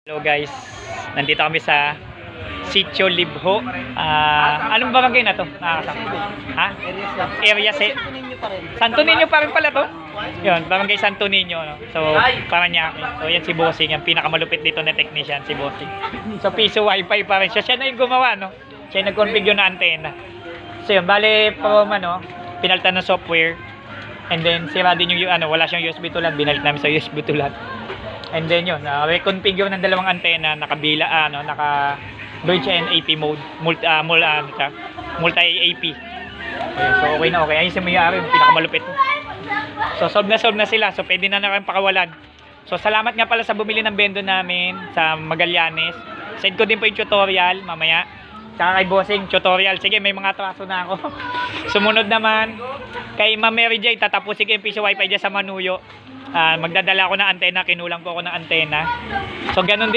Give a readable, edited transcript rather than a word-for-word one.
Hello guys, nandito kami sa Sitio Libho. Anong barangay na to? Ha? Area C. Santo Niño pa rin pala to. Yun, barangay Santo Niño. No? So, Paranaque. So, yan si Bossing, yung pinakamalupit dito na technician, si Bossing. So, piso wifi pa rin siya. Siya na yung gumawa, no? Siya yung nag-configure na antena. So, yun, bale, pinalitan ng software. And then, sira din yung, wala siyang USB to lang. Binalit namin sa USB to lang. And then yun, reconfigure ng dalawang antena, naka Bridge and AP mode, multi-AP. So okay na okay. Ayun si Mayari, yung pinakamalupit. So solve na sila. So pwede na kayong pakawalan. So salamat nga pala sa bumili ng bendo namin sa Magallanes. Send ko din po yung tutorial mamaya. Tsaka kay Bossing, tutorial. Sige, may mga atraso na ako. Sumunod naman, kay Ma'am Mary J, tatapusin ko yung piso wifi dyan sa Manuyo. Magdadala ako ng antena, kinulang ko ako ng antena. So ganun din.